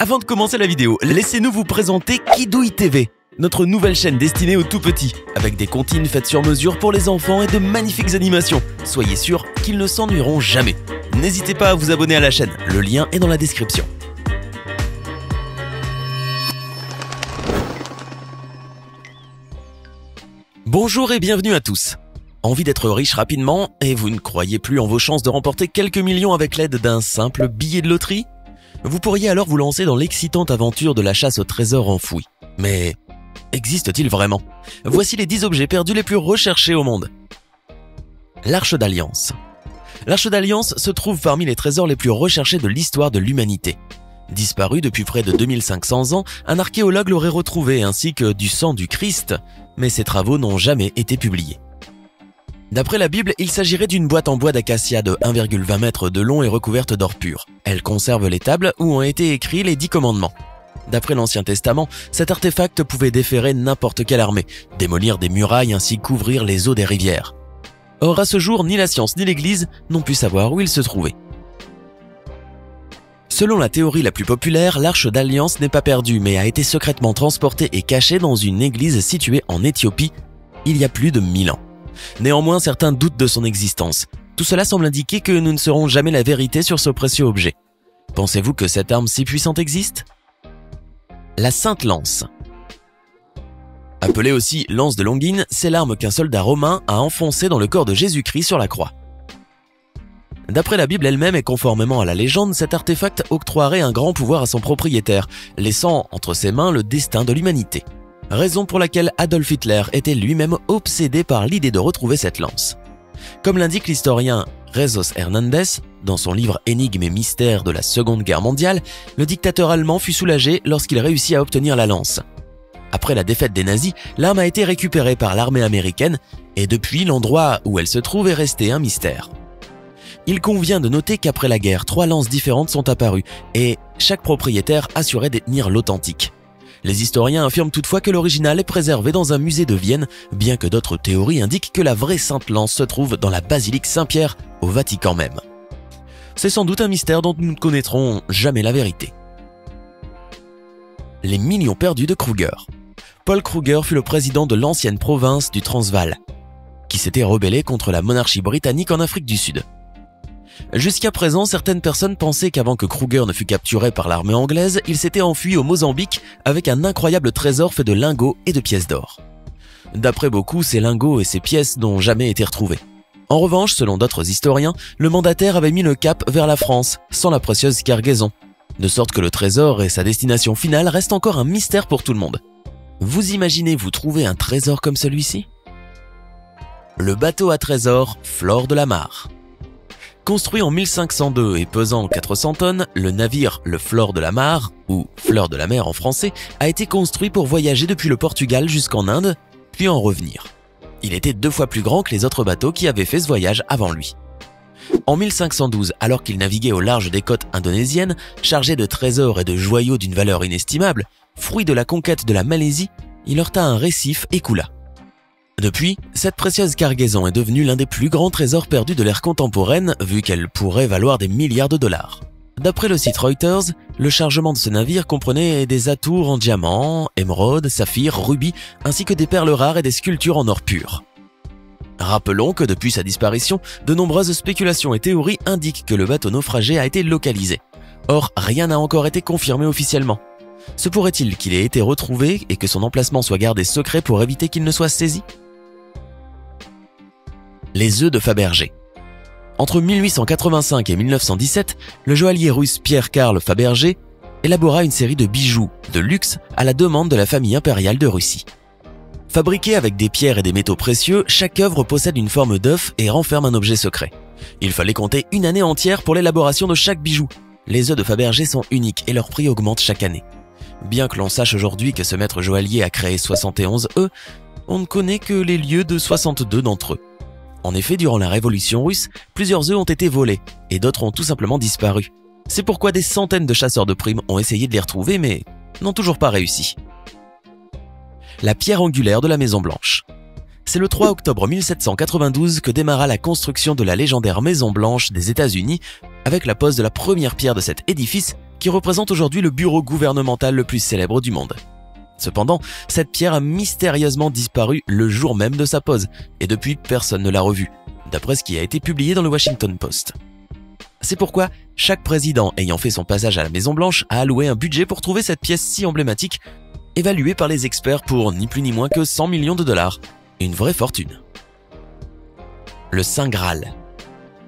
Avant de commencer la vidéo, laissez-nous vous présenter Kidouille TV, notre nouvelle chaîne destinée aux tout-petits, avec des comptines faites sur mesure pour les enfants et de magnifiques animations. Soyez sûrs qu'ils ne s'ennuieront jamais. N'hésitez pas à vous abonner à la chaîne, le lien est dans la description. Bonjour et bienvenue à tous. Envie d'être riche rapidement et vous ne croyez plus en vos chances de remporter quelques millions avec l'aide d'un simple billet de loterie? Vous pourriez alors vous lancer dans l'excitante aventure de la chasse au trésor enfoui. Mais existe-t-il vraiment? Voici les 10 objets perdus les plus recherchés au monde. L'Arche d'Alliance. L'Arche d'Alliance se trouve parmi les trésors les plus recherchés de l'histoire de l'humanité. Disparu depuis près de 2500 ans, un archéologue l'aurait retrouvé ainsi que du sang du Christ, mais ses travaux n'ont jamais été publiés. D'après la Bible, il s'agirait d'une boîte en bois d'acacia de 1,20 m de long et recouverte d'or pur. Elle conserve les tables où ont été écrits les 10 commandements. D'après l'Ancien Testament, cet artefact pouvait déferrer n'importe quelle armée, démolir des murailles ainsi qu'ouvrir les eaux des rivières. Or, à ce jour, ni la science ni l'Église n'ont pu savoir où il se trouvait. Selon la théorie la plus populaire, l'Arche d'Alliance n'est pas perdue mais a été secrètement transportée et cachée dans une église située en Éthiopie il y a plus de 1000 ans. Néanmoins, certains doutent de son existence. Tout cela semble indiquer que nous ne saurons jamais la vérité sur ce précieux objet. Pensez-vous que cette arme si puissante existe? La Sainte Lance. Appelée aussi lance de Longines, c'est l'arme qu'un soldat romain a enfoncée dans le corps de Jésus-Christ sur la croix. D'après la Bible elle-même et conformément à la légende, cet artefact octroierait un grand pouvoir à son propriétaire, laissant entre ses mains le destin de l'humanité. Raison pour laquelle Adolf Hitler était lui-même obsédé par l'idée de retrouver cette lance. Comme l'indique l'historien Jesús Hernández dans son livre Énigmes et mystères de la Seconde Guerre mondiale, le dictateur allemand fut soulagé lorsqu'il réussit à obtenir la lance. Après la défaite des nazis, l'arme a été récupérée par l'armée américaine et depuis, l'endroit où elle se trouve est resté un mystère. Il convient de noter qu'après la guerre, 3 lances différentes sont apparues et chaque propriétaire assurait détenir l'authentique. Les historiens affirment toutefois que l'original est préservé dans un musée de Vienne, bien que d'autres théories indiquent que la vraie Sainte Lance se trouve dans la basilique Saint-Pierre, au Vatican même. C'est sans doute un mystère dont nous ne connaîtrons jamais la vérité. Les millions perdus de Kruger. Paul Kruger fut le président de l'ancienne province du Transvaal, qui s'était rebellé contre la monarchie britannique en Afrique du Sud. Jusqu'à présent, certaines personnes pensaient qu'avant que Kruger ne fût capturé par l'armée anglaise, il s'était enfui au Mozambique avec un incroyable trésor fait de lingots et de pièces d'or. D'après beaucoup, ces lingots et ces pièces n'ont jamais été retrouvés. En revanche, selon d'autres historiens, le mandataire avait mis le cap vers la France, sans la précieuse cargaison, de sorte que le trésor et sa destination finale restent encore un mystère pour tout le monde. Vous imaginez vous trouver un trésor comme celui-ci? Le bateau à trésor Flore de la Mare. Construit en 1502 et pesant 400 tonnes, le navire le Flore de la Mare, ou Fleur de la mer en français, a été construit pour voyager depuis le Portugal jusqu'en Inde, puis en revenir. Il était 2 fois plus grand que les autres bateaux qui avaient fait ce voyage avant lui. En 1512, alors qu'il naviguait au large des côtes indonésiennes, chargé de trésors et de joyaux d'une valeur inestimable, fruit de la conquête de la Malaisie, il heurta un récif et coula. Depuis, cette précieuse cargaison est devenue l'un des plus grands trésors perdus de l'ère contemporaine, vu qu'elle pourrait valoir des milliards de dollars. D'après le site Reuters, le chargement de ce navire comprenait des atours en diamants, émeraudes, saphirs, rubis, ainsi que des perles rares et des sculptures en or pur. Rappelons que depuis sa disparition, de nombreuses spéculations et théories indiquent que le bateau naufragé a été localisé. Or, rien n'a encore été confirmé officiellement. Se pourrait-il qu'il ait été retrouvé et que son emplacement soit gardé secret pour éviter qu'il ne soit saisi? Les œufs de Fabergé. Entre 1885 et 1917, le joaillier russe Pierre-Carl Fabergé élabora une série de bijoux de luxe à la demande de la famille impériale de Russie. Fabriquée avec des pierres et des métaux précieux, chaque œuvre possède une forme d'œuf et renferme un objet secret. Il fallait compter une année entière pour l'élaboration de chaque bijou. Les œufs de Fabergé sont uniques et leur prix augmente chaque année. Bien que l'on sache aujourd'hui que ce maître joaillier a créé 71 œufs, on ne connaît que les lieux de 62 d'entre eux. En effet, durant la Révolution russe, plusieurs œufs ont été volés et d'autres ont tout simplement disparu. C'est pourquoi des centaines de chasseurs de primes ont essayé de les retrouver mais n'ont toujours pas réussi. La pierre angulaire de la Maison Blanche. C'est le 3 octobre 1792 que démarra la construction de la légendaire Maison Blanche des États-Unis avec la pose de la première pierre de cet édifice qui représente aujourd'hui le bureau gouvernemental le plus célèbre du monde. Cependant, cette pierre a mystérieusement disparu le jour même de sa pose, et depuis personne ne l'a revue, d'après ce qui a été publié dans le Washington Post. C'est pourquoi chaque président ayant fait son passage à la Maison-Blanche a alloué un budget pour trouver cette pièce si emblématique, évaluée par les experts pour ni plus ni moins que 100 millions de dollars. Une vraie fortune. Le Saint Graal.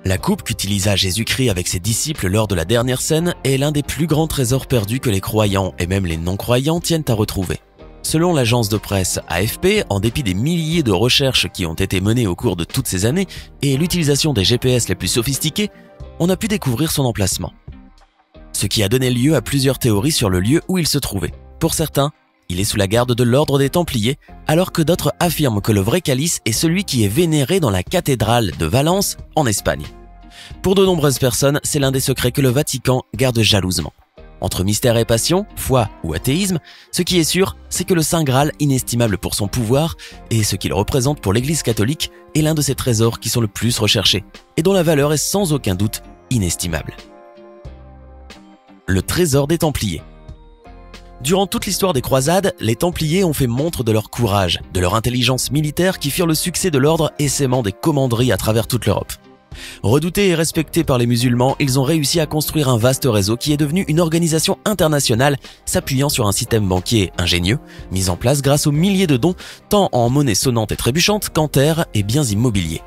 La coupe qu'utilisa Jésus-Christ avec ses disciples lors de la dernière scène est l'un des plus grands trésors perdus que les croyants et même les non-croyants tiennent à retrouver. Selon l'agence de presse AFP, en dépit des milliers de recherches qui ont été menées au cours de toutes ces années et l'utilisation des GPS les plus sophistiqués, on a pu découvrir son emplacement. Ce qui a donné lieu à plusieurs théories sur le lieu où il se trouvait. Pour certains, il est sous la garde de l'ordre des Templiers, alors que d'autres affirment que le vrai calice est celui qui est vénéré dans la cathédrale de Valence, en Espagne. Pour de nombreuses personnes, c'est l'un des secrets que le Vatican garde jalousement. Entre mystère et passion, foi ou athéisme, ce qui est sûr, c'est que le Saint Graal, inestimable pour son pouvoir et ce qu'il représente pour l'Église catholique, est l'un de ces trésors qui sont le plus recherchés et dont la valeur est sans aucun doute inestimable. Le trésor des Templiers. Durant toute l'histoire des croisades, les Templiers ont fait montre de leur courage, de leur intelligence militaire qui firent le succès de l'ordre essaimant des commanderies à travers toute l'Europe. Redoutés et respectés par les musulmans, ils ont réussi à construire un vaste réseau qui est devenu une organisation internationale s'appuyant sur un système banquier ingénieux, mis en place grâce aux milliers de dons, tant en monnaie sonnante et trébuchante qu'en terres et biens immobiliers.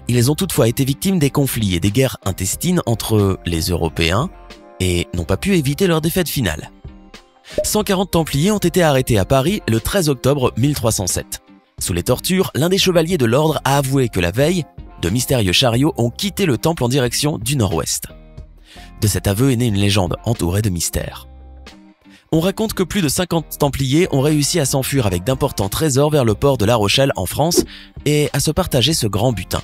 Ils ont toutefois été victimes des conflits et des guerres intestines entre les Européens et n'ont pas pu éviter leur défaite finale. 140 Templiers ont été arrêtés à Paris le 13 octobre 1307. Sous les tortures, l'un des chevaliers de l'ordre a avoué que la veille, de mystérieux chariots ont quitté le temple en direction du nord-ouest. De cet aveu est née une légende entourée de mystères. On raconte que plus de 50 Templiers ont réussi à s'enfuir avec d'importants trésors vers le port de La Rochelle en France et à se partager ce grand butin.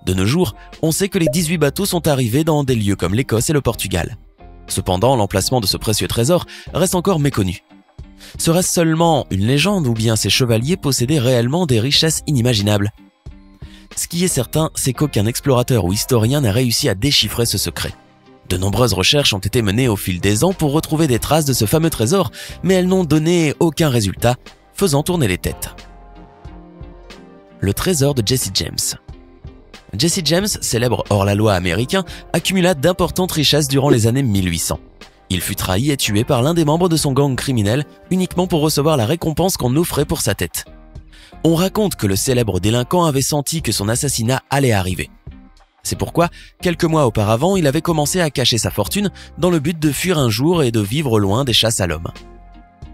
De nos jours, on sait que les 18 bateaux sont arrivés dans des lieux comme l'Écosse et le Portugal. Cependant, l'emplacement de ce précieux trésor reste encore méconnu. Serait-ce seulement une légende ou bien ces chevaliers possédaient réellement des richesses inimaginables ? Ce qui est certain, c'est qu'aucun explorateur ou historien n'a réussi à déchiffrer ce secret. De nombreuses recherches ont été menées au fil des ans pour retrouver des traces de ce fameux trésor, mais elles n'ont donné aucun résultat, faisant tourner les têtes. Le trésor de Jesse James. Jesse James, célèbre hors-la-loi américain, accumula d'importantes richesses durant les années 1800. Il fut trahi et tué par l'un des membres de son gang criminel uniquement pour recevoir la récompense qu'on offrait pour sa tête. On raconte que le célèbre délinquant avait senti que son assassinat allait arriver. C'est pourquoi, quelques mois auparavant, il avait commencé à cacher sa fortune dans le but de fuir un jour et de vivre loin des chasses à l'homme.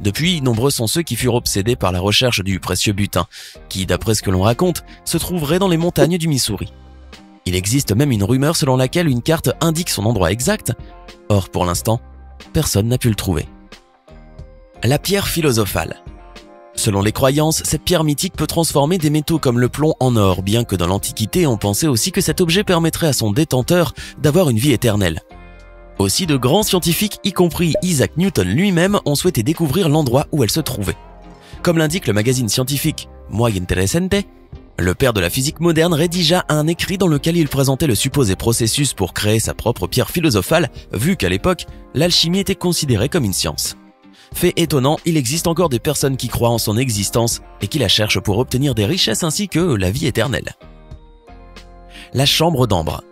Depuis, nombreux sont ceux qui furent obsédés par la recherche du précieux butin, qui, d'après ce que l'on raconte, se trouverait dans les montagnes du Missouri. Il existe même une rumeur selon laquelle une carte indique son endroit exact. Or, pour l'instant, personne n'a pu le trouver. La pierre philosophale. Selon les croyances, cette pierre mythique peut transformer des métaux comme le plomb en or, bien que dans l'Antiquité, on pensait aussi que cet objet permettrait à son détenteur d'avoir une vie éternelle. Aussi, de grands scientifiques, y compris Isaac Newton lui-même, ont souhaité découvrir l'endroit où elle se trouvait. Comme l'indique le magazine scientifique Muy Interesante, le père de la physique moderne rédigea un écrit dans lequel il présentait le supposé processus pour créer sa propre pierre philosophale, vu qu'à l'époque, l'alchimie était considérée comme une science. Fait étonnant, il existe encore des personnes qui croient en son existence et qui la cherchent pour obtenir des richesses ainsi que la vie éternelle. La chambre d'ambre.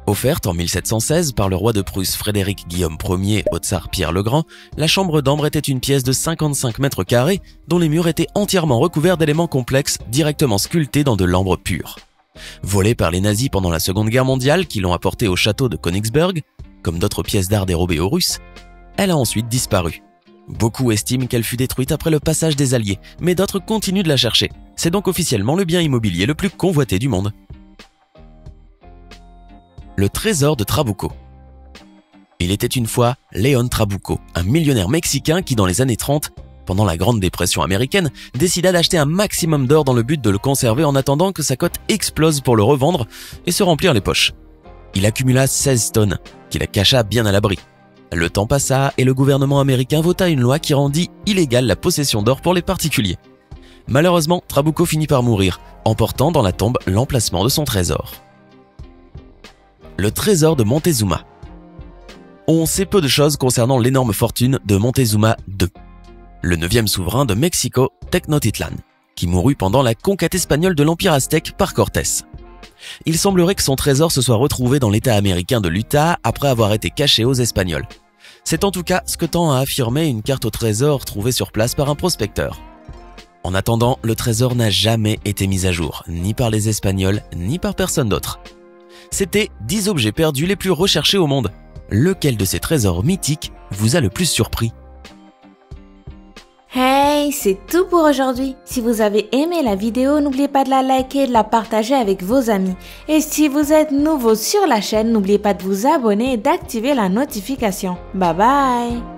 Offerte en 1716 par le roi de Prusse Frédéric Guillaume Ier au tsar Pierre le Grand, la chambre d'ambre était une pièce de 55 mètres carrés dont les murs étaient entièrement recouverts d'éléments complexes directement sculptés dans de l'ambre pur. Volée par les nazis pendant la Seconde Guerre mondiale qui l'ont apportée au château de Königsberg, comme d'autres pièces d'art dérobées aux Russes, elle a ensuite disparu. Beaucoup estiment qu'elle fut détruite après le passage des Alliés, mais d'autres continuent de la chercher. C'est donc officiellement le bien immobilier le plus convoité du monde. Le trésor de Trabuco. Il était une fois León Trabuco, un millionnaire mexicain qui dans les années 30, pendant la Grande Dépression américaine, décida d'acheter un maximum d'or dans le but de le conserver en attendant que sa cote explose pour le revendre et se remplir les poches. Il accumula 16 tonnes, qu'il cacha bien à l'abri. Le temps passa et le gouvernement américain vota une loi qui rendit illégale la possession d'or pour les particuliers. Malheureusement, Trabuco finit par mourir, emportant dans la tombe l'emplacement de son trésor. Le trésor de Montezuma. On sait peu de choses concernant l'énorme fortune de Montezuma II, le 9e souverain de Mexico, Tenochtitlan, qui mourut pendant la conquête espagnole de l'Empire aztèque par Cortés. Il semblerait que son trésor se soit retrouvé dans l'État américain de l'Utah après avoir été caché aux Espagnols. C'est en tout cas ce que tend à affirmer une carte au trésor trouvée sur place par un prospecteur. En attendant, le trésor n'a jamais été mis à jour, ni par les Espagnols, ni par personne d'autre. C'était 10 objets perdus les plus recherchés au monde. Lequel de ces trésors mythiques vous a le plus surpris ? Hey, c'est tout pour aujourd'hui. Si vous avez aimé la vidéo, n'oubliez pas de la liker et de la partager avec vos amis. Et si vous êtes nouveau sur la chaîne, n'oubliez pas de vous abonner et d'activer la notification. Bye bye!